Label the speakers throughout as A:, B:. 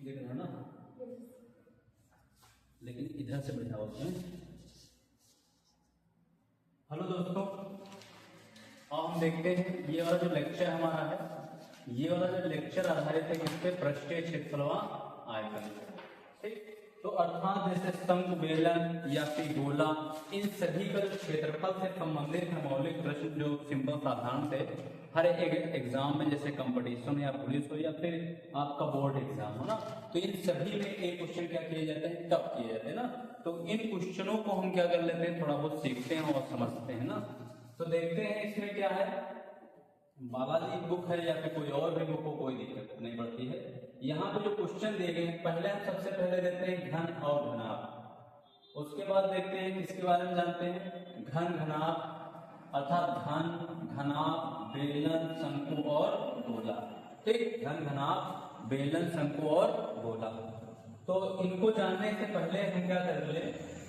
A: दिख रहा ना, लेकिन इधर से बैठा होते हैं। हेलो दोस्तों, अब हम देखते हैं ये वाला जो लेक्चर हमारा है, ये वाला जो लेक्चर आधारित है किस पे, पृष्ठीय क्षेत्रफल आयतन। ठीक, तो अर्थात जैसे शंकु, बेलन या फिर गोला, इन सभी का जो क्षेत्रफल से संबंधित है मौलिक प्रश्न जो सिंपल साधारण थे, हर एक एग्जाम में जैसे कंपटीशन या पुलिस हो या फिर आपका बोर्ड एग्जाम हो ना, तो इन सभी में एक क्वेश्चन क्या किए जाते हैं, टफ किए जाते हैं ना। तो इन क्वेश्चनों को हम क्या कर लेते हैं, थोड़ा बहुत सीखते हैं और समझते हैं ना। तो देखते हैं इसमें क्या है, बालाजी बुक है या फिर कोई और भी बुक हो, कोई दिक्कत नहीं पड़ती है। यहाँ पे जो क्वेश्चन दिए गए हैं, पहले हम सबसे पहले देखते हैं घन और घनाभ, उसके बाद देखते हैं किसके बारे में जानते हैं, घन घनाभ, अर्थात घन, घनाभ, बेलन, शंकु और गोला। ठीक, घन, घनाभ, बेलन, शंकु और गोला। तो इनको जानने से पहले हम क्या कर ले,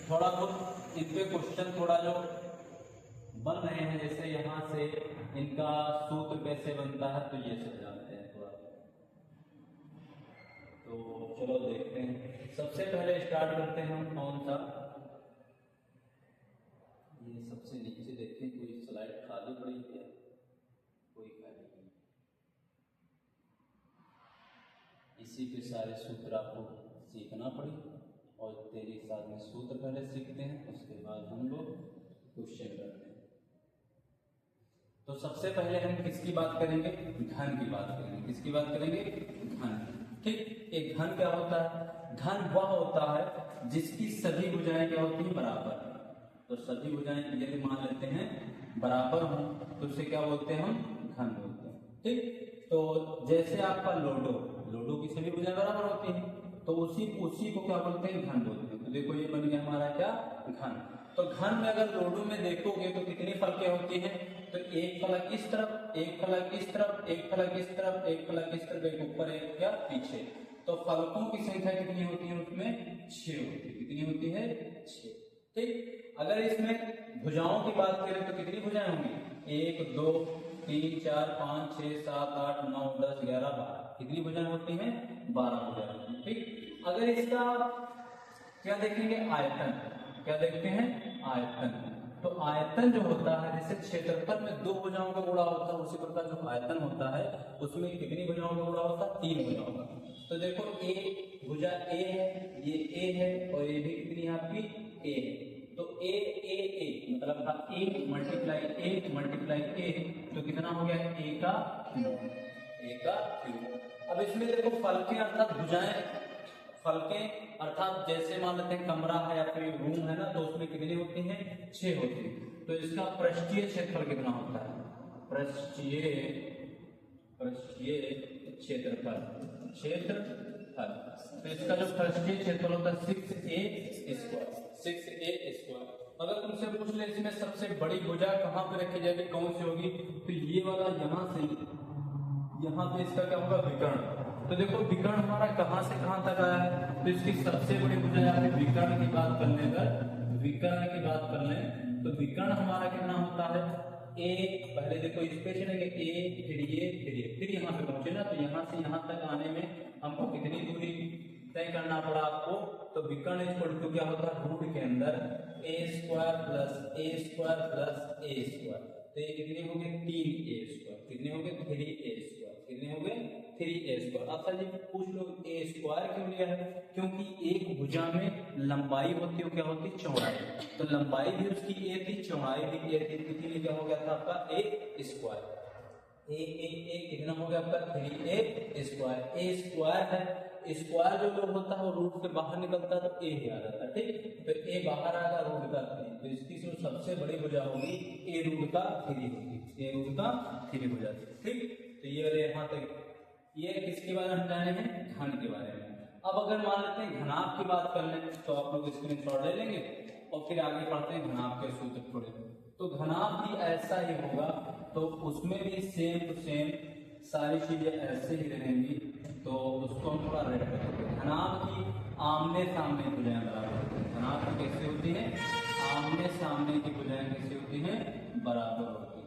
A: थोड़ा बहुत इन पे क्वेश्चन थोड़ा जो बन रहे हैं, जैसे यहाँ से इनका सूत्र कैसे बनता है, तो ये सब जानते हैं थोड़ा। तो चलो देखते हैं, सबसे पहले स्टार्ट करते हैं हम कौन सा, ये सबसे नीचे देखें, कोई स्लाइड खाली पड़ी है, कोई खाली नहीं, इसी के सारे सूत्र आपको सीखना पड़े, और तेरे साथ में सूत्र पहले सीखते हैं, उसके बाद हम लोग क्वेश्चन करते हैं। तो सबसे पहले हम किसकी बात करेंगे, घन की बात करेंगे। किसकी बात करेंगे, घन। ठीक, एक घन क्या होता है, घन वह होता है जिसकी सभी भुजाएं क्या होती हैं, बराबर। तो सभी भुजाएं यदि मान लेते हैं बराबर हो तो उसे क्या बोलते हैं, हम घन बोलते हैं। ठीक, तो जैसे आपका लोडो की सभी भुजाएं बराबर होती हैं, तो उसी को क्या बोलते हैं, घन बोलते हैं। तो देखो ये बन गया हमारा क्या, घन। तो घन में अगर लोडो में देखोगे तो कितनी फलकें होती हैं, तो एक फलक इस तरफ, एक फलक इस तरफ, एक फलक इस तरफ, एक फलक इस तरफ, एक ऊपर एक क्या पीछे। तो फलकों की संख्या कितनी होती है, उसमें 6 होती है। कितनी होती है, 6। ठीक, अगर इसमें भुजाओं की बात करें तो कितनी भुजाएं होंगी, 1 2 3 4 5 6 7 8 9 10 11 12। कितनी भुजाएं होती हैं, 12 भुजाएं होती हैं। ठीक, अगर इसका क्या देखेंगे, आयतन, क्या देखते हैं, आयतन। तो आयतन जो होता है, जैसे क्षेत्रफल में 2 भुजाओं का गुणा होता है, उसी प्रकार जो आयतन होता है उसमें कितनी भुजाओं का गुणा होता है, 3 भुजाओं का। तो देखो ए भुजा ए है, ये ए है, और ये भी कितनी है आपकी, ए है। तो ए मतलब ए मल्टीप्लाई ए, तो कितना हो गया, ए का क्यूब। अब इसमें देखो फलकें अर्थात भुजाएं, फलकें अर्थात जैसे मान लेते हैं कमरा है या फिर रूम है ना, तो उसमें कितनी होती हैं, 6 होती है। तो इसका पृष्ठीय क्षेत्रफल कितना होता है, पृष्ठीय क्षेत्रफल, तो इसका जो पृष्ठीय क्षेत्रफल होता है 6a स्क्वायर। अगर तुमसे पूछ ले इसमें सबसे बड़ी भुजा कहाँ पे रखी जाएगी, कौन सी होगी, तो ये वाला यहाँ से यहाँ पे इसका क्या होगा, विकर्ण। तो देखो विकर्ण हमारा कहां से कहां तक आया है, तो इसकी सबसे बड़ी भुजा यहाँ पे विकर्ण की बात करने पर, विकर्ण की बात कर लें तो विकर्ण हमारा कितना होता है, ए, पहले देखो इस पे चलेंगे, ए फिर ये फिर यहाँ पे पहुंचे ना, तो यहाँ से यहाँ तक आने में हमको कितनी दूरी तय करना पड़ा आपको। तो विकर्ण इक्वल टू क्या होता है, रूट के अंदर a square plus A square plus A square. तो ये कितने हो गए, 3a स्क्वायर। कितने हो गए, 3a स्क्वायर। कितने हो गए, 3a स्क्वायर। अब सर जी पूछ लो a स्क्वायर क्यों लिया है, क्योंकि एक भुजा में लंबाई होती है, क्या होती है, चौड़ाई। तो लंबाई भी उसकी a थी, चौड़ाई भी a थी, कितनी क्या हो गया था आपका, a स्क्वायर। ए कितना हो गया आपका, 3a स्क्वायर। ए स्क्वायर है, स्क्वायर जो लोग होता है वो रूट से बाहर निकलता है तो ए ही आ जाता है। ठीक, तो ए बाहर आएगा, रूट का 3, तो इसकी जो सबसे बड़ी भुजा होगी ए रूट का 3 होगी, ए रूट का 3 हो जाती है। ठीक, तो ये वाले यहाँ तक, ये किसके बारे में जाने हैं, घन के बारे में। अब अगर मान लेते हैं घनाभ की बात कर लें तो आप लोग स्क्रीनशॉट ले लेंगे और फिर आगे पढ़ते हैं घनाभ के सूत्र थोड़े। तो घनाभ भी ऐसा ही होगा, तो उसमें भी सेम टू सेम सारी चीजें ऐसे ही रहेंगी, तो उसको हम थोड़ा रेड करेंगे। घनाभ की आमने सामने भुजाएं बराबर होती है। घनाभ की कैसे होती है, आमने सामने की भुजाएं कैसे होती हैं, बराबर होती है।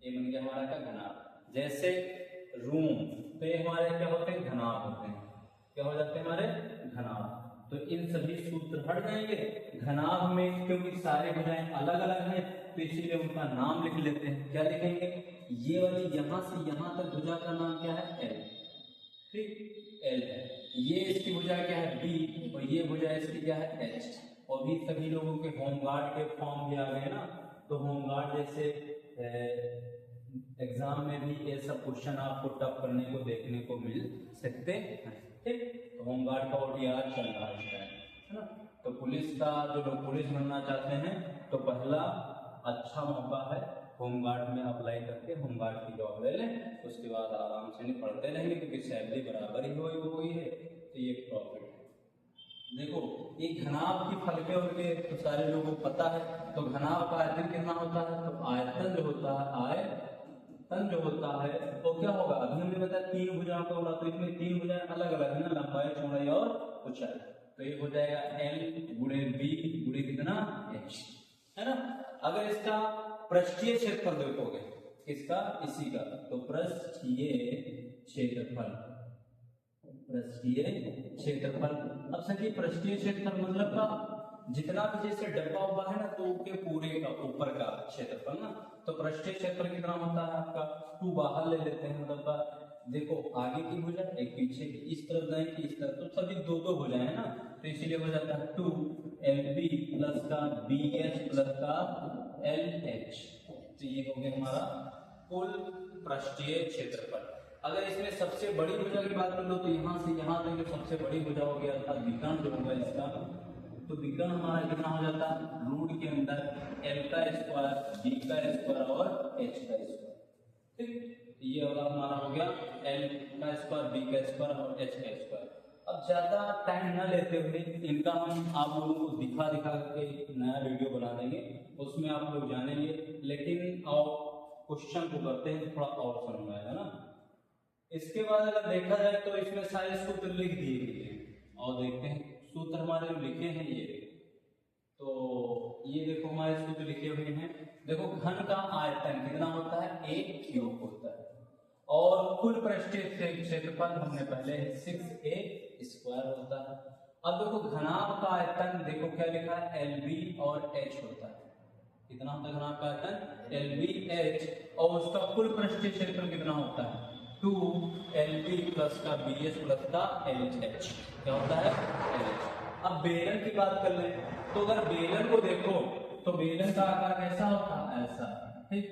A: ये बन गया हमारा क्या, घनाभ। जैसे रूम, तो ये हमारे क्या होते हैं, घनाभ होते हैं। क्या हो जाते हैं हमारे घनाभ। तो इन सभी सूत्र हट जाएंगे। घनाभ में क्योंकि सारे भुजाएं अलग अलग हैं तो इसीलिए उनका नाम लिख लेते हैं। क्या लिखेंगे, ये वाली यहां से यहां तक भुजा का नाम क्या है, एल, ठीक, एल है। ये इसकी भुजा क्या है, बी, और ये भुजा इसकी क्या है, एच। और भी सभी लोगों के होमगार्ड के फॉर्म भी आ गए ना, तो होमगार्ड जैसे एग्जाम में भी ये सब क्वेश्चन आपको टफ करने को देखने को मिल सकते हैं, ठीक। तो होमगार्ड का OTR चल रहा है ना। तो पुलिस का जो लोग पुलिस बनना चाहते हैं तो पहला अच्छा मौका है होमगार्ड में अप्लाई करके होमगार्ड की जॉब ले लें। उसके बाद आराम से नहीं पढ़ते रहेंगे क्योंकि सैलरी बराबर ही हुई है, तो ये प्रॉफिट है। देखो ये घनाभ की फलके उनके तो सारे लोगों को पता है। तो घनाभ का आयतन कितना होता है, तो आयतन जो होता है, आयतन जो होता है वो क्या होगा, अभी हमने बताया 3 भुजाओं का बोला, तो इसमें 3 भुजाएं अलग अलग है ना, लंबाई, चौड़ाई और ऊंचाई। तो ये हो जाएगा L गुणे B गुणे कितना, H, है ना। अगर इसका पृष्ठीय क्षेत्रफल देखोगे, किसका, इसी का, तो पृष्ठीय क्षेत्रफल, पृष्ठीय क्षेत्रफल। अब सर पृष्ठीय क्षेत्रफल मतलब का जितना भी जैसे डब्बा उब्बा है ना, तो उसके पूरे का ऊपर का क्षेत्रफल ना। तो पृष्ठीय क्षेत्रफल कितना होता है आपका, 2 बाहर ले लेते हैं, मतलब देखो आगे की भुजा एक पीछे की, इस तरफ जाए कि इस तरफ, तो सभी 2 भुजाएं हैं ना, तो इसीलिए हो जाता है 2LB प्लस का BH प्लस का LH। तो ये हो गया हमारा कुल पृष्ठीय क्षेत्रफल। अगर इसमें सबसे बड़ी भुजा की बात कर लो तो यहाँ से यहाँ तक जो सबसे बड़ी भुजा हो गया अर्थात विकर्ण जो होगा इसका, तो विकर्ण हमारा कितना हो जाता है, रूट के अंदर L का स्क्वायर, B का स्क्वायर और H का स्क्वायर, ठीक। ये वाला हमारा हो गया L का स्क्वायर, B का स्क्वायर और H का स्क्वायर। अब ज्यादा टाइम न लेते हुए इनका हम आप लोगों को दिखा के एक नया वीडियो बना देंगे, उसमें आप लोग जानेंगे। लेकिन और क्वेश्चन को करते हैं थोड़ा और समझ आएगा ना। इसके बाद अगर देखा जाए तो इसमें सारे सूत्र लिख दिए गए हैं, और देखते हैं सूत्र हमारे जो लिखे हैं ये, तो ये देखो हमारे सूत्र लिखे हुए हैं। देखो घन का आयतन कितना होता है, 1 क्यूब होता है, और कुल पृष्ठीय क्षेत्रफल हमने पहले 6A स्क्वायर होता है। अब देखो घनाभ का आयतन देखो क्या लिखा है, LB और H होता है। कितना होता है घनाभ का आयतन, LBH, और उसका कुल पृष्ठीय क्षेत्रफल कितना होता है, 2LB प्लस का BH प्लस का LH, क्या होता है, LH। अब बेलन की बात कर लें, तो अगर बेलन को देखो तो बेलन का आकार कैसा होता है, ऐसा, ठीक।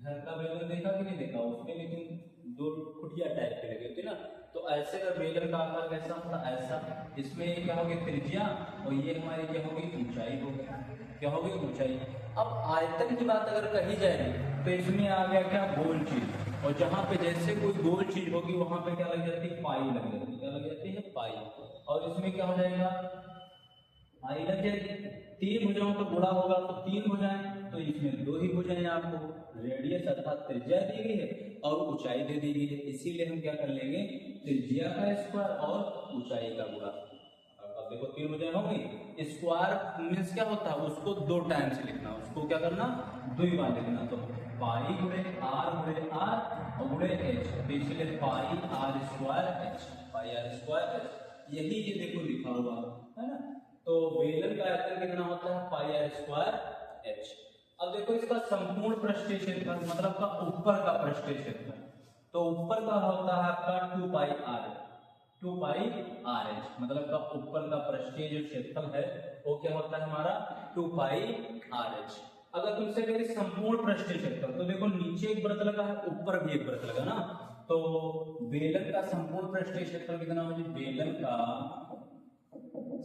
A: घर का बेलन देखा कि नहीं देखा, उसमें लेकिन 2 कुटिया टाइप के लगे होते ना, तो ऐसे अगर बेलन का आकार कैसा होता है, ऐसा। इसमें ये क्या होगी, त्रिज्या, और ये हमारी क्या होगी, ऊंचाई होगी, क्या होगी, ऊंचाई। अब आयतन की बात अगर कही जाए तो इसमें आ गया क्या, गोल चीज, और जहां पे जैसे कोई गोल चीज होगी वहां पे क्या लग जाती है, पाई लग जाती है, क्या लग जाती है, पाई। और इसमें क्या हो जाएगा, पाई लग जाएगी। 3 भुजाओं का गुणा होगा तो 3 भुजाएं, तो इसमें 2 ही भुजाएं आपको रेडियस अर्थात त्रिज्या दी गई है और ऊंचाई दे दी गई है, इसीलिए हम क्या कर लेंगे, त्रिज्या का स्क्वायर और ऊंचाई का गुणा। अब देखो 3 भुजाएं होंगी, स्क्वायर मींस क्या होता है, उसको 2 टाइम से लिखना, उसको क्या करना, 2 बार लिखना। तो पाई गुणे R और गुणे H, तो इसलिए पाई R स्क्वायर H, पाई R स्क्वायर H, यही ये देखो लिखा हुआ है ना। तो बेलन का आयतन कितना होता है, पाई R स्क्वायर H। अब देखो इसका संपूर्ण पृष्ठीय क्षेत्रफल मतलब का ऊपर का पृष्ठीय क्षेत्रफल, तो ऊपर का होता है आपका 2 पाई RH, मतलब का ऊपर का पृष्ठीय जो क्षेत्रफल है वो क्या होता है हमारा, 2 पाई RH। अगर तुमसे कहे संपूर्ण पृष्ठीय क्षेत्रफल, तो देखो नीचे एक वृत्त लगा है, ऊपर भी एक वृत्त लगा ना, तो बेलन का संपूर्ण पृष्ठीय क्षेत्रफल कितना हो, बेलन का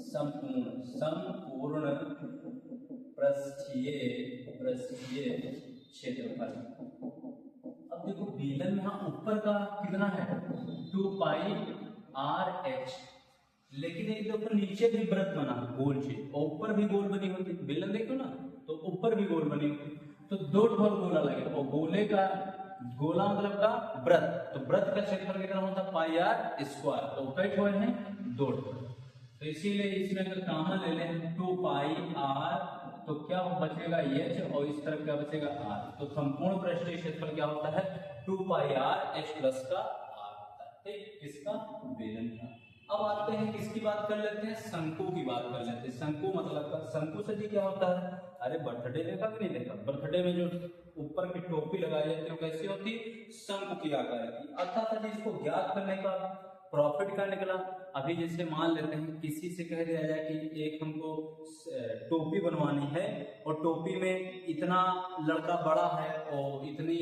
A: संपूर्ण पृष्ठीय क्षेत्रफल। अब देखो बेलन में ऊपर का कितना है, 2 पाई RH, लेकिन एक देखो नीचे भी वृत्त बना गोल चीज, और ऊपर भी गोल बनी होती, बेलन देखो ना, तो ऊपर भी गोल बनी होती, तो 2 ठोर गोला लगे, और गोले का गोला मतलब का वृत्त, तो वृत्त का क्षेत्रफल कितना होता है, पाई R स्क्वायर, तो कई ठोर हैं, 2 ठोर। तो इसीलिए इसमें अगर कॉमन ले लें 2 पाई R, तो क्या बचेगा H, और इस तरफ क्या बचेगा R, तो संपूर्ण पृष्ठीय क्षेत्रफल क्या होता है, 2 पाई R H प्लस का R होता है, ठीक, किसका, बेलन का। अब आते हैं किसकी बात कर लेते हैं, शंकु की बात कर लेते हैं। शंकु मतलब का, शंकु से जी क्या होता है, अरे बर्थडे देखा कि नहीं देखा, बर्थडे में जो ऊपर की टोपी लगाई जाती है कैसी होती, शंकु की आकार की। अर्थात जी इसको ज्ञात करने का प्रॉफिट का निकला। अभी जैसे मान लेते हैं किसी से कह दिया जाए कि एक हमको टोपी बनवानी है और टोपी में इतना लड़का बड़ा है और इतनी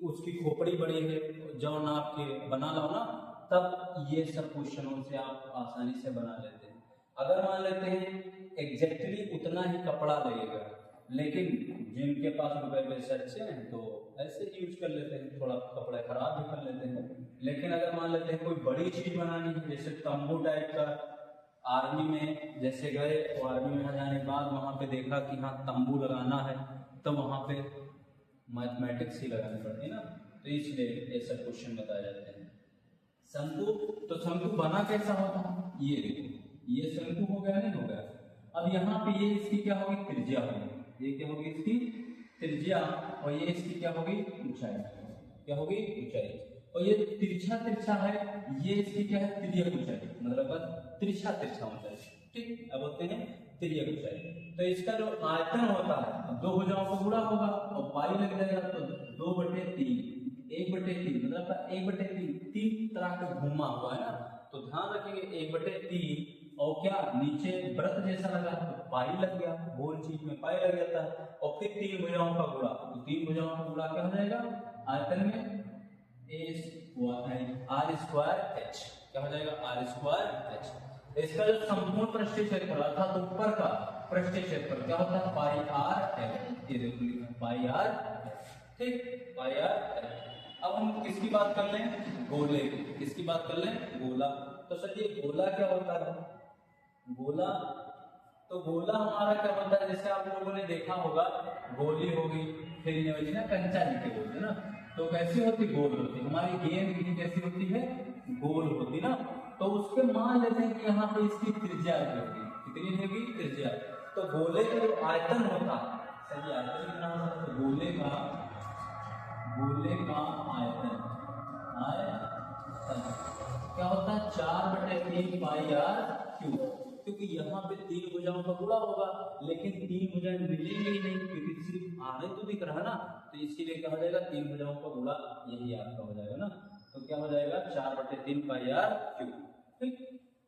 A: उसकी खोपड़ी बड़ी है, जो नाप के बना लो ना, तब ये सब क्वेश्चनों से आप आसानी से बना लेते हैं। अगर मान लेते हैं एग्जैक्टली उतना ही कपड़ा लगेगा, लेकिन जिनके पास रुपए पैसे अच्छे हैं तो ऐसे यूज कर लेते हैं, थोड़ा कपड़े खराब भी कर लेते हैं। लेकिन अगर मान लेते हैं कोई बड़ी चीज बनानी है, जैसे तंबू टाइप का, आर्मी में जैसे गए और आर्मी में जाने के बाद वहां पे देखा कि हाँ तंबू लगाना है, तो वहां पे मैथमेटिक्स ही लगानी पड़ती है ना, तो इसलिए ऐसा क्वेश्चन बताए जाते हैं। शंकु, तो शंकु बना कैसा होता है, ये देखो, ये शंकु हो गया नहीं हो गया। अब यहाँ पे ये इसकी क्या होगी, त्रिज्या होगी, ये क्या होगी इसकी त्रिज्या, और ये इसकी क्या होगी ऊंचाई, क्या होगी ऊंचाई। और ये तिरछा तिरछा है, ये इसकी क्या है तिर्यक ऊंचाई, मतलब तिरछा तिरछा ऊंचाई, ठीक। अब होते हैं तिर्यक ऊंचाई। तो इसका जो आयतन होता है, दो भुजाओं को गुणा होगा और पाई लग जाएगा, तो 2/3, 1/3 मतलब 1/3, 3 तरह का घुमा हुआ है ना, तो ध्यान रखेंगे 1/3 और क्या नीचे व्रत जैसा लगा तो पाई लग गया, गोल चीज में पाई लग जाता है, और फिर 3 भुजाओं का गुणा, तो 3 भुजाओं का गुणा क्या हो जाएगा आयतन में r²h, क्या हो जाएगा r²h। इसका जो संपूर्ण पृष्ठीय क्षेत्रफल अर्थात ऊपर का पृष्ठीय क्षेत्रफल क्या होता है पाई r l, ये देखो लिखा पाई r, ठीक, पाई r। अब हम किसकी बात कर लें, गोले की, किसकी बात कर लें, गोला। तो सर ये गोला क्या होता है, गोला, तो गोला हमारा क्या होता है, जैसे आप लोगों ने देखा होगा गोली होगी, फिर ये होती ना कंचा जी के बोलते ना, तो कैसी होती, गोल होती, हमारी गेंद भी कैसी होती है, गोल होती ना। तो उसके मान लेते हैं कि यहाँ पे इसकी त्रिज्या होगी, कितनी होगी त्रिज्या। तो गोले का जो आयतन होता है, सही आयतन कितना होता है, तो गोले का आयतन क्या होता है 4/3 पाई r³, क्योंकि यहाँ पे 3 भुजाओं का गुणा होगा, लेकिन 3 भुजाएं मिलेंगी ही नहीं क्योंकि सिर्फ आने तो दिख रहा है ना, तो इसीलिए क्या हो जाएगा 3 भुजाओं का गुणा यही आपका हो जाएगा ना, तो क्या हो जाएगा 4/3 पाई r³, ठीक।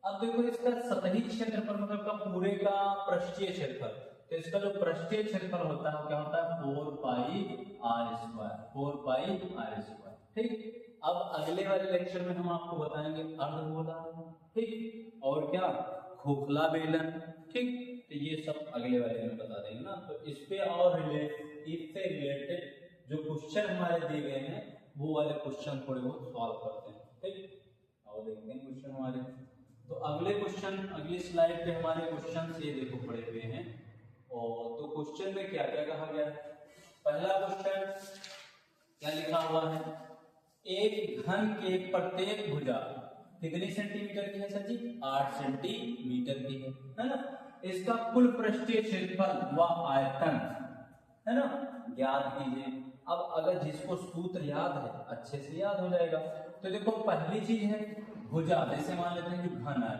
A: अब देखो इसका सतही क्षेत्रफल मतलब का पूरे का पृष्ठीय क्षेत्रफल, तो इसका जो पृष्ठीय क्षेत्रफल होता है क्या होता है 4 पाई r², ठीक। अब अगले वाले लेक्चर में हम आपको बताएंगे अर्धगोला, ठीक, और क्या खोखला बेलन, ठीक, तो ये सब अगले वाले में बता देंगे ना। तो इस पे और इससे रिलेटेड जो क्वेश्चन हमारे दिए गए हैं वो वाले क्वेश्चन थोड़े बहुत सॉल्व करते हैं, ठीक, और देखते हैं क्वेश्चन हमारे। तो अगले क्वेश्चन, अगली स्लाइड पे हमारे क्वेश्चन ये देखो पड़े हुए हैं, और तो क्वेश्चन में क्या क्या कहा गया है। पहला क्वेश्चन क्या लिखा हुआ है, एक घन के प्रत्येक भुजा कितनी सेंटीमीटर की है सर जी, 8 सेंटीमीटर की है ना। इसका कुल पृष्ठीय क्षेत्रफल व आयतन है ना ज्ञात कीजिए। अब अगर जिसको सूत्र याद है अच्छे से याद हो जाएगा। तो देखो पहली चीज है भुजा, जैसे मान लेते हैं कि घन है,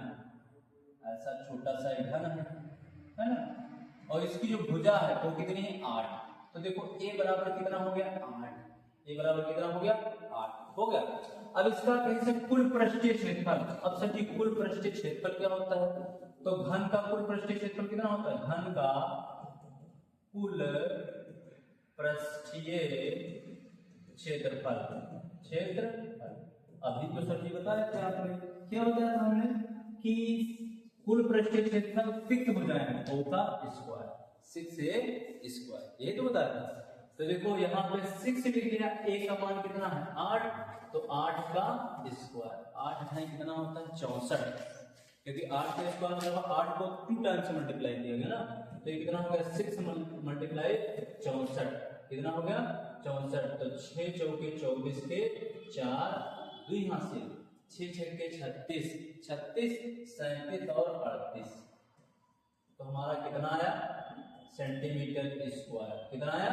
A: ऐसा छोटा सा एक घन है ना, और इसकी जो भुजा है वो कितनी है 8। तो देखो a बराबर कितना हो गया 8, a बराबर कितना हो गया 8 हो गया। अब इसका कैसे कुल पृष्ठीय क्षेत्रफल, अब सर जी कुल पृष्ठीय क्षेत्रफल क्या होता है, तो घन का कुल पृष्ठीय क्षेत्रफल कितना होता है, घन का कुल पृष्ठीय क्षेत्रफल, अभी तो सर जी बता रहे थे आपने, क्या बताया था हमने कि कुल पृष्ठीय क्षेत्रफल 6 भुजाएं हैं, O का स्क्वायर, 6a², ये तो बताया था। तो देखो यहाँ पे 6 लिख लिया, a का मान कितना है 8, तो 8 का स्क्वायर, 8 है कितना होता है 64, क्योंकि 8 का स्क्वायर मतलब 8 को 2 टाइम्स से मल्टीप्लाई किया गया ना, तो ये कितना हो गया 6 मल्टीप्लाई 64, कितना हो गया 64। तो 6 चौके 24 के 4, 2 यहाँ से 6 6 के 36, 36 37 और 38, तो हमारा कितना आया सेंटीमीटर स्क्वायर, कितना आया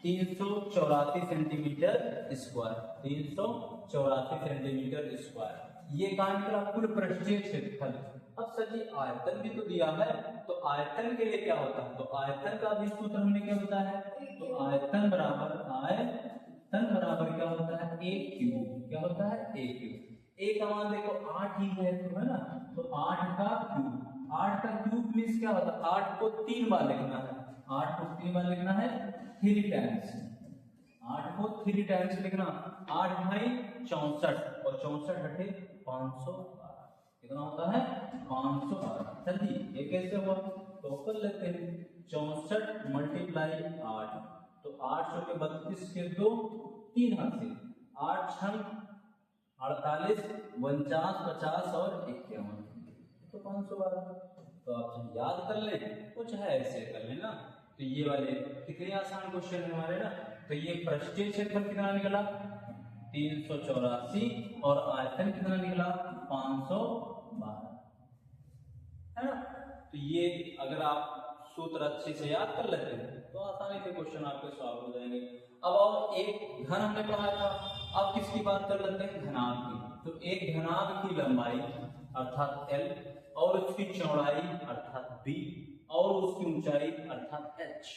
A: 384 सेंटीमीटर स्क्वायर, 384 सेंटीमीटर स्क्वायर। ये कहाँ निकला? कुल पृष्ठीय क्षेत्रफल। अब सर जी आयतन भी तो दिया है, तो आयतन के लिए क्या होता है? तो आयतन का भी सूत्र हमने क्या होता है? तो आयतन बराबर क्या होता है? a cube. क्या होता है? a cube. a का मान देखो 8 ही है, तो है ना, तो 8 का क्यूब। 8 का क्यूब मींस क्या होता है? 8 को 3 बार लिखना है। 8 को 3 बार लिखना है, 3 टाइम्स। 8 को 3 टाइम्स लिखना। 8 भाई 64 और 64 हटे 512। कितना होता है? 512। सर जी ये कैसे हुआ? तो कर लेते हैं। 64 मल्टीप्लाई 8, तो 8 के 32 के 2, 3 हाथ से 8 छंग 48, 49, 50 और 51, तो 512। तो आप याद कर ले, कुछ है ऐसे कर लेना। तो ये वाले कितने आसान क्वेश्चन है हमारे ना। तो ये पृष्ठीय क्षेत्रफल कितना निकला? 384 और आयतन कितना निकला? 512, है ना। तो ये अगर आप सूत्र अच्छे से याद कर लेते हैं तो आसानी से क्वेश्चन आपके सॉल्व हो जाएंगे। अब और एक घन हमने पढ़ा था, अब किसकी बात कर लेते हैं? घनाभ की। तो एक घनाभ की लंबाई अर्थात L और उसकी चौड़ाई अर्थात B और उसकी ऊंचाई अर्थात H,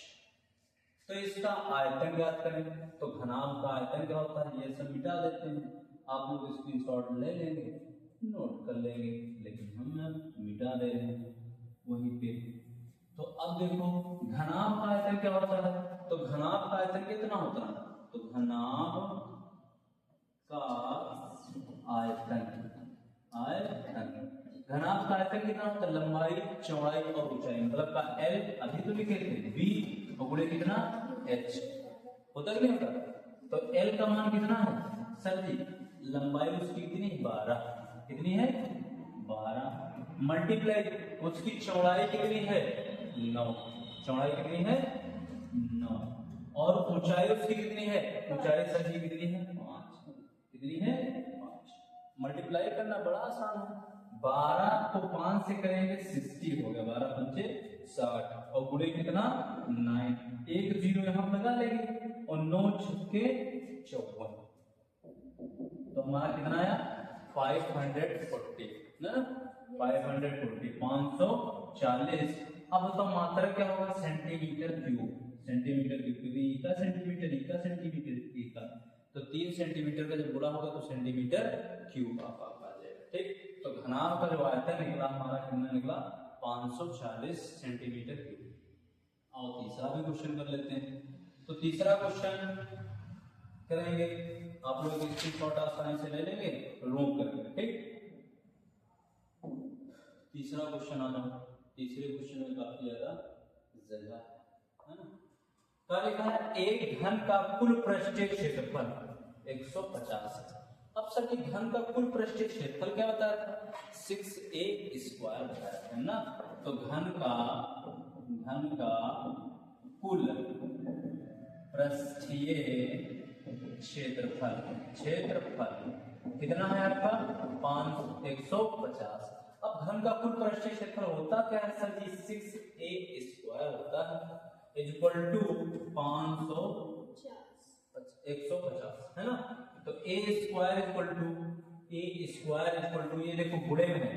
A: तो इसका आयतन ज्ञात करें। तो घनाभ का आयतन क्या होता है? ये सब मिटा देते हैं, आप लोग स्क्रीनशॉट ले लेंगे, नोट कर लेंगे, लेकिन हम मिटा दे रहे हैं वहीं पे। तो अब देखो घनाभ का आयतन क्या होता है? तो घनाभ का आयतन कितना होता है? तो घनाभ का घनाभ का आयतन कितना होता है? लंबाई, चौड़ाई और ऊंचाई, मतलब का L अभी तो लिखे थे, B और गुणे कितना? H होता कि नहीं होता? तो L का मान कितना है? सर जी लंबाई उसकी कितनी? 12। कितनी है? 12 मल्टीप्लाई उसकी चौड़ाई कितनी है? 9। चौड़ाई कितनी है? 9। और ऊंचाई उसकी कितनी है? ऊंचाई सर जी कितनी है? 5। कितनी है? 5। मल्टीप्लाई करना बड़ा आसान है। 12 को 5 से करेंगे 60 हो गया, 12 पंचे 60 और गुणे कितना? 9। एक जीरो यहां लगा लेंगे और 9 छक्के 54, तो हमारा कितना आया? 540 ना, 540 540। अब तो मात्रा क्या होगा? Centimetre cube. सेंटीमीटर क्यूब का सेंटीमीटर का सेंटीमीटर का, तो 3 सेंटीमीटर का जब गुणा होगा तो सेंटीमीटर क्यूब आपका आ जाएगा। ठीक, तो घनाभ का जो आयतन निकला हमारा कितना निकला? 540 सेंटीमीटर क्यूब। और तीसरा भी क्वेश्चन कर लेते हैं। तो तीसरा क्वेश्चन करेंगे, आप लोग स्क्रीनशॉट आसानी से ले लेंगे, नोट करेंगे। ठीक, तीसरा क्वेश्चन आ जाओ। तीसरे क्वेश्चन में काफी ज्यादा जगह है ना। क्या लिखा है? एक घन का कुल पृष्ठीय क्षेत्रफल 150 है। अब सर कि घन का कुल पृष्ठीय क्षेत्रफल क्या बताया था? 6a स्क्वायर बताया था ना। तो घन का कुल पृष्ठीय क्षेत्रफल कितना है आपका? 150। अब घन का कुल पृष्ठीय क्षेत्रफल होता क्या है सर जी? 6a स्क्वायर होता है इक्वल टू 150 है ना। तो a स्क्वायर इक्वल टू ये देखो गुणे में है,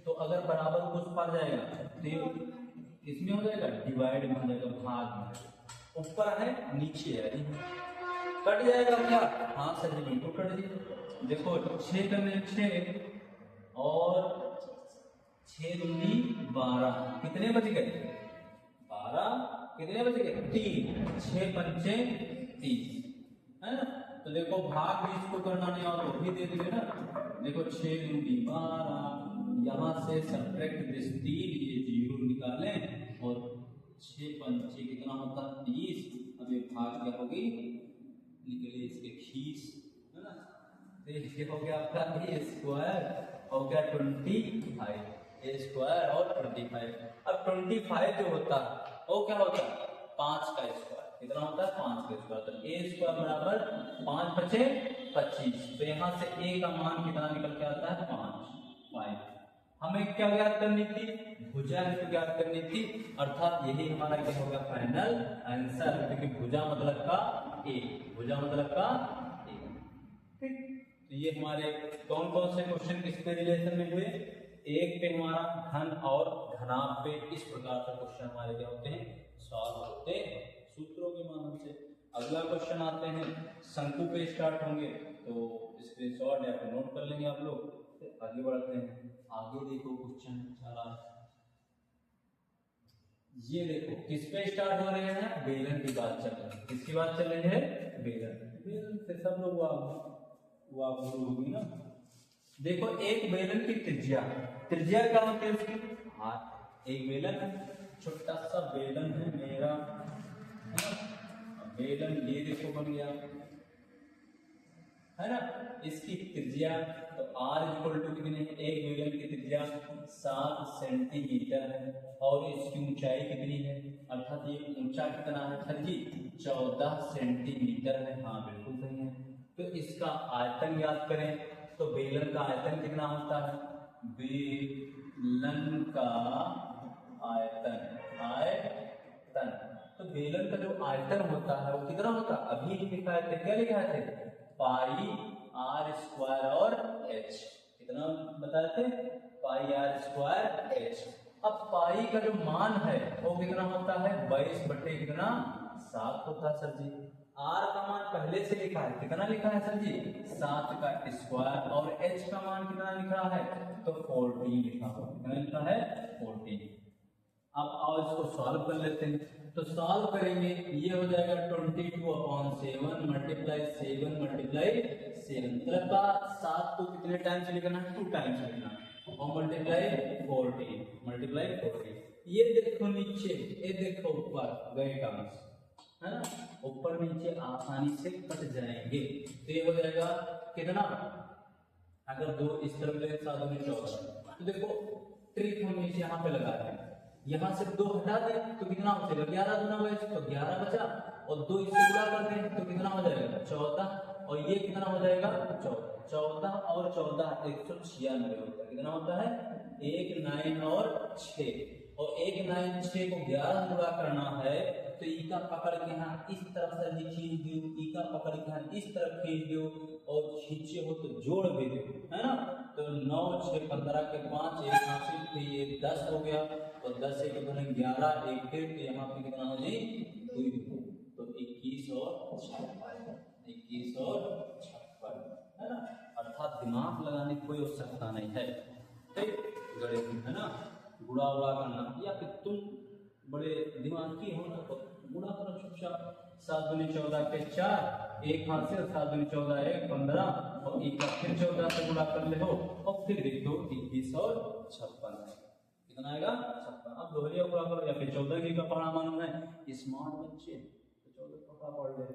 A: तो अगर बराबर को उस पार जाएगा तो इसमें हो जाएगा डिवाइड में हो जाएगा, भाग में। ऊपर है नीचे है, कट जाएगा क्या? हाँ सर जी बिल्कुल कट जाएगा। देखो 6 करने 6 और 6 दूनी 12, कितने बच गए? 12, कितने बच गए? 3, 6 पंचे 30 है ना। तो देखो भाग भी इसको करना नहीं और वो भी दे देंगे ना। देखो 6 दूनी 12, यहाँ से सब्ट्रैक्ट दिस 3, ये 0 निकालें और 6 पंचे कितना होता है? 30। अब ये भाग क्या होगी? निकले इसके खींच है ना। तो ये हो गया आपका a स्क्वायर हो गया 25, a स्क्वायर और 25। अब 25 जो होता है वो क्या होता है? 5 का स्क्वायर। कितना होता है? 5 का स्क्वायर। तो a स्क्वायर बराबर 5 बचे 25। तो यहाँ से a का मान कितना निकल के आता है? 5। हमें क्या ज्ञात करनी थी? भुजा हेतु ज्ञात करनी थी, अर्थात यही हमारा क्या होगा? फाइनल आंसर, क्योंकि भुजा मतलब का a, भुजा मतलब का a। ठीक, तो ये हमारे कौन कौन से क्वेश्चन किसके रिलेशन में हुए? एक पे हमारा घन और घनाभ पे इस प्रकार से क्वेश्चन हमारे क्या होते हैं, सॉल्व होते हैं सूत्रों के माध्यम से। अगला क्वेश्चन आते हैं शंकु पे स्टार्ट होंगे, तो स्क्रीनशॉट या फिर नोट कर लेंगे आप लोग। फिर आगे बढ़ते हैं। आगे देखो क्वेश्चन सारा, ये देखो किस पे स्टार्ट हो रहे हैं, बेलन की बात चल रही है। किसकी बात चल रही है? बेलन। बेलन से सब लोग वाह होगी ना। देखो एक बेलन की त्रिज्या, त्रिज्या क्या होती है उसकी? हाँ, एक बेलन है, छोटा सा बेलन है मेरा, है ना। बेलन ये देखो बन गया, है ना। इसकी त्रिज्या तो r इक्वल टू कितनी है? एक बेलन की त्रिज्या 7 सेंटीमीटर है और इसकी ऊंचाई कितनी है? अर्थात ये ऊंचा कितना है सर जी? 14 सेंटीमीटर है। हाँ बिल्कुल सही है। तो इसका आयतन याद करें, तो बेलन का आयतन कितना होता है? बेलन का आयतन, तो बेलन का जो आयतन होता है वो कितना होता है? अभी लिखा है, क्या लिखा है? पाई आर स्क्वायर और एच। कितना बताए थे? पाई आर स्क्वायर एच। अब पाई का जो मान है वो कितना होता है? 22 बटे कितना? 7 होता है सर जी। आर का मान पहले से लिखा है, कितना लिखा है सर जी? 7 का स्क्वायर। और एच का मान कितना लिखा है? तो 14 लिखा हुआ। कितना लिखा है? 14। अब आओ इसको सॉल्व कर लेते हैं। तो सॉल्व करेंगे, ये हो जाएगा 22/7 मल्टीप्लाई 7 मल्टीप्लाई 7, मतलब 7 को कितने टाइम से लिखना है? 2 टाइम से लिखना है। और मल्टीप्लाई 14, ये देखो नीचे, ये देखो ऊपर, गए काम, है ना। ऊपर नीचे आसानी से कट जाएंगे। तो ये हो जाएगा कितना? अगर दो इस तरफ ले 7 में 14, तो देखो ट्रिक हम नीचे यहाँ पे लगा रहे हैं। यहाँ से 2 हटा दें तो कितना हो जाएगा? 11 दूना 22, तो 11 बचा। और 2 इससे गुणा कर दें तो कितना हो जाएगा? 14। और ये कितना हो जाएगा? 14 और 14 196 होता है। कितना होता है? 1 9 और 6। और 1 9 6 को 11 गुणा करना है, तो ई का पकड़ के यहाँ इस तरफ से खींच दो, ई का पकड़ के यहाँ इस तरफ खींच दो, और खींचे हो तो जोड़ भी दो, है ना। तो 9 6 15 के 5 1 हासिल, तो ये 10 हो गया। तो 10 से 11 एक फिर, तो यहाँ पे कितना हो जी? 2, तो 21 और 56, है ना। अर्थात दिमाग लगाने की कोई आवश्यकता नहीं है, गणित है ना। गुणा उड़ा करना, या फिर तुम बड़े दिमागी हो ना तो गुणा करो चुपचाप। 7 दूनी 14 के 4, 1 हासिल, 7 दूनी 14 1 15, और 1 का फिर 14 से गुणा कर ले हो, और फिर देख दो 21 और 56 कितना आएगा? 56। अब दोहरिया गुणा करो, या फिर 14 की का पढ़ा मालूम है स्मार्ट बच्चे, तो 14 का पढ़ ले।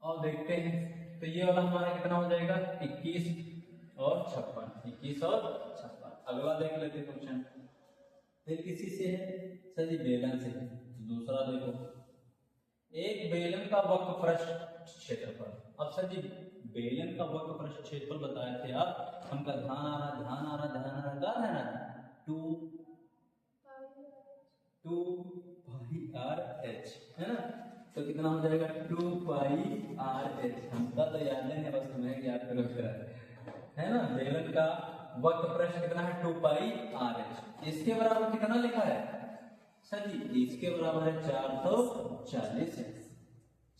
A: और देखते हैं, तो ये वाला हमारा कितना हो जाएगा? 21 और 56। अगला देख लेते क्वेश्चन। फिर किसी से है सर जी? बेलन से है। तो दूसरा देखो, एक बेलन का वक्रपृष्ठ क्षेत्रफल। अब सर जी बेलन का वक्रपृष्ठ क्षेत्रफल बताए थे आप, हमका ध्यान आ रहा है ना, 2 पाई आर एच, है ना। तो कितना हो जाएगा? 2 पाई आर एच। हमका तो याद नहीं है, बस तुम्हें याद करो, है ना। बेलन का वक्रपृष्ठ कितना है? 2 पाई आर एच। इसके बराबर कितना लिखा है सर जी? इसके बराबर है 440 है।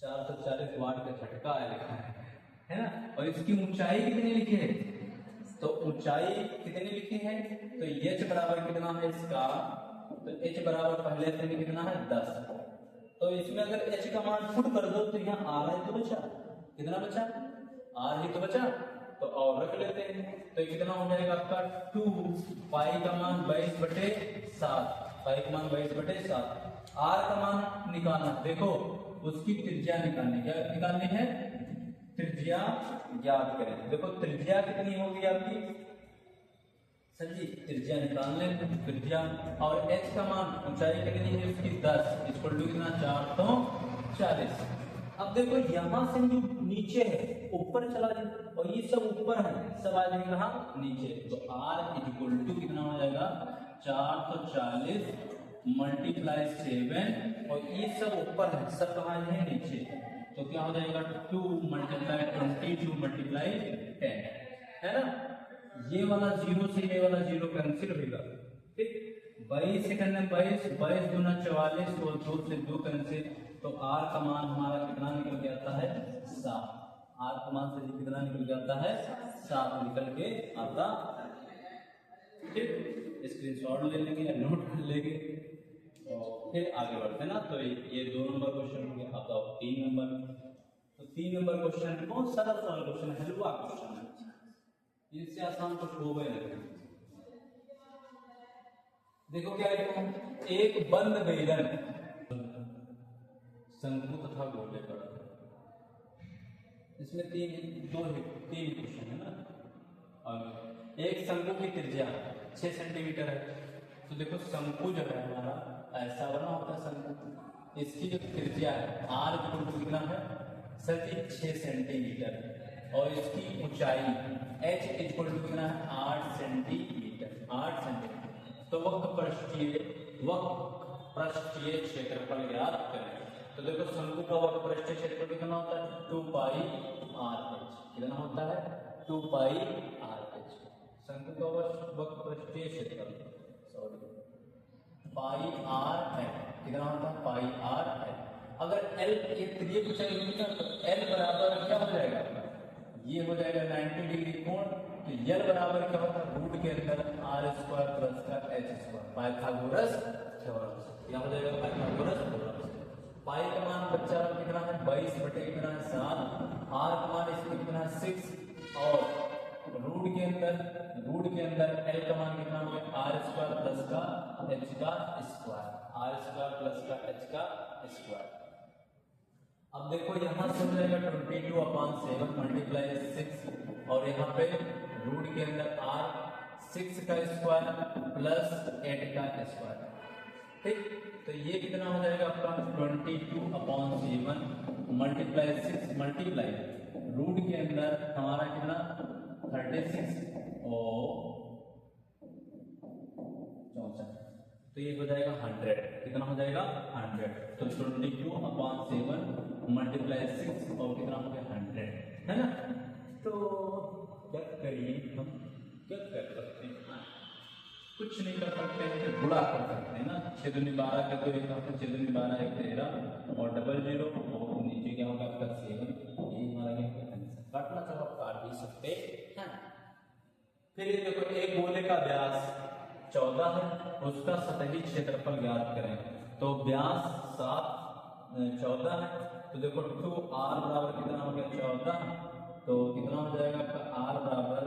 A: 440 वाट का झटका लिखा है ना। और इसकी ऊंचाई कितनी लिखी है? तो ऊंचाई कितनी लिखी है? तो h बराबर कितना है इसका? तो h बराबर पहले से कितना है? 10। तो इसमें अगर h का मान पुट कर दो तो यहाँ r है तो बचा, कितना बचा? r ही तो बचा। तो और रख लेते हैं, तो कितना हो जाएगा आपका? 2 पाई का मान 22/7, पाई का मान 22/7। आर का मान निकालना, देखो उसकी त्रिज्या निकालनी, क्या निकालनी है? त्रिज्या ज्ञात करें। देखो त्रिज्या कितनी होगी आपकी सर जी? त्रिज्या निकाल लें, त्रिज्या। और h का मान, ऊंचाई कितनी है उसकी? 10 इक्वल टू कितना? 440। अब देखो यहाँ से जो नीचे है ऊपर चला जाए, और ये सब ऊपर है, सब आ जाएंगे कहाँ? नीचे। तो r इक्वल टू कितना हो जाएगा? 440 मल्टीप्लाई 7, और ये सब ऊपर है, सब कहाँ है? नीचे। तो क्या हो जाएगा 2 मल्टीप्लाई 22 मल्टीप्लाई 10, है ना। ये वाला 0 से ये वाला 0 कैंसिल होगा, ठीक। 22 सेकंड में 22 दूना 44 और 2 से 2 कैंसिल, तो r का मान हमारा कितना निकल के आता है 7। r का मान से कितना निकल के आता है 7 निकल के आता, ठीक। स्क्रीनशॉट ले लेंगे या नोट कर लेंगे और फिर आगे बढ़ते ना। तो ये 2 नंबर क्वेश्चन हो गया। अब 3 नंबर, तो 3 नंबर क्वेश्चन बहुत सरल क्वेश्चन है, हलवा क्वेश्चन है, इससे आसान कुछ होगा ही नहीं। देखो क्या है, एक बंद बेलन शंकु तथा गोले पर, इसमें तीन क्वेश्चन है ना। और एक शंकु की त्रिज्या 6 सेंटीमीटर है, तो देखो शंकु जो है हमारा ऐसा बना होता है शंकु, इसकी जो त्रिज्या है r कितना है सर जी 6 सेंटीमीटर, और इसकी ऊंचाई h कितना है 8 सेंटीमीटर। तो वक्र पृष्ठीय क्षेत्रफल ज्ञात करें। तो देखो शंकु का वक्र पृष्ठीय क्षेत्रफल कितना होता है 2 पाई RH, कितना होता है 2 पाई RH। शंकु का वक्र पृष्ठीय क्षेत्रफल पाई r है, कितना होता है पाई r है। अगर l ये त्रिज्या ऊंचाई होगी ना, तो l बराबर क्या हो जाएगा, ये हो जाएगा 90 डिग्री कोण। तो l बराबर क्या होता है रूट के अंदर r² प्लस का h², पाइथागोरस थ्योरम। क्या हो जाएगा पाइथागोरस थ्योरम। पाई का मान बच्चा कितना है 22 बटे कितना है 7, r का मान इसमें कितना है 6, और रूट के अंदर l का मान कितना हो गया r² प्लस का h² r²+h²। अब देखो यहाँ से हो जाएगा 22/7 मल्टीप्लाई 6, और यहाँ पे रूट के अंदर r 6 का स्क्वायर प्लस 8 का स्क्वायर, ठीक। तो ये कितना हो जाएगा आपका 22/7 मल्टीप्लाई 6 मल्टीप्लाई रूट के अंदर हमारा कितना 36 और 64, तो ये हो जाएगा 100, कितना हो जाएगा 100। तो 22/7 मल्टीप्लाई 6 और कितना हो गया 100, है ना। तो क्या करिए हम, क्या कर सकते हैं, कुछ नहीं कर सकते हैं, तो गुणा कर सकते हैं ना। 6 दूनी 12 का, तो एक 6 दूनी 12 1 13 और 00 और नीचे क्या होगा आपका 7, ये हमारा क्या आंसर। काटना चाहो काट भी सकते हैं। फिर ये देखो एक गोले का व्यास 14 है, उसका सतही क्षेत्रफल ज्ञात करें। तो व्यास 14 है, तो देखो 2r बराबर कितना हो गया 14, तो कितना हो जाएगा आपका r बराबर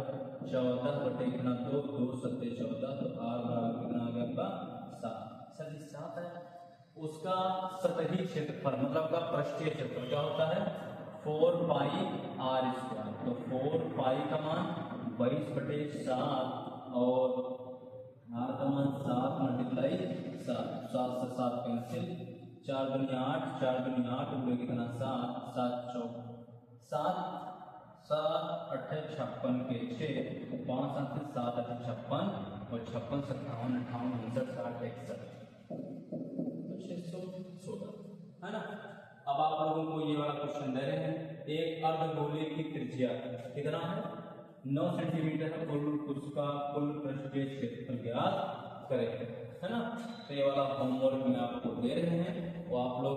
A: 14 बटे कितना 2 2 7 14, तो r बराबर कितना आ गया आपका 7। सर 7 है, उसका सतही क्षेत्रफल मतलब का पृष्ठीय क्षेत्रफल क्या होता है 4 पाई r²। तो 4 पाई का मान 22/7 और r का मान 7 मल्टीप्लाई 7, 7 से 7 कैंसिल, 4 दूनी 8, 4 दूनी 8 पूरे कितना 7, 7 चौक 7 7 8 56 के 6, 5 7 7 8 56 और 56 57 58 59 60 61, तो 616, है ना। अब आप लोगों को ये वाला क्वेश्चन दे रहे हैं, एक अर्धगोले की त्रिज्या कितना है 9 सेंटीमीटर है, उसका कुल पृष्ठीय क्षेत्रफल ज्ञात करें, है ना। तो ये वाला होमवर्क में आपको दे रहे हैं, वो आप लोग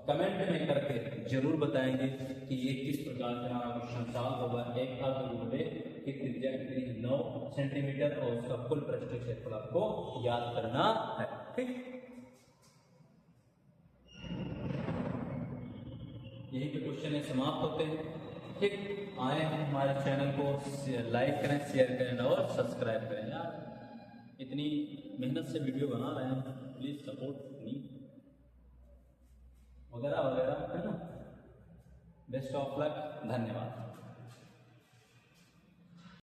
A: कमेंट में करके जरूर बताएंगे कि ये किस प्रकार से हमारा क्वेश्चन सॉल्व होगा। एक अर्धगोले की त्रिज्या कितनी 9 सेंटीमीटर और उसका कुल पृष्ठीय क्षेत्रफल आपको याद करना है, ठीक। यही पे क्वेश्चन समाप्त होते हैं, ठीक। आए हैं हमारे चैनल को लाइक करें, शेयर करें और सब्सक्राइब करें यार, इतनी मेहनत से वीडियो बना रहे हैं, प्लीज सपोर्ट मी वगैरह वगैरह, है ना। बेस्ट ऑफ लक, धन्यवाद।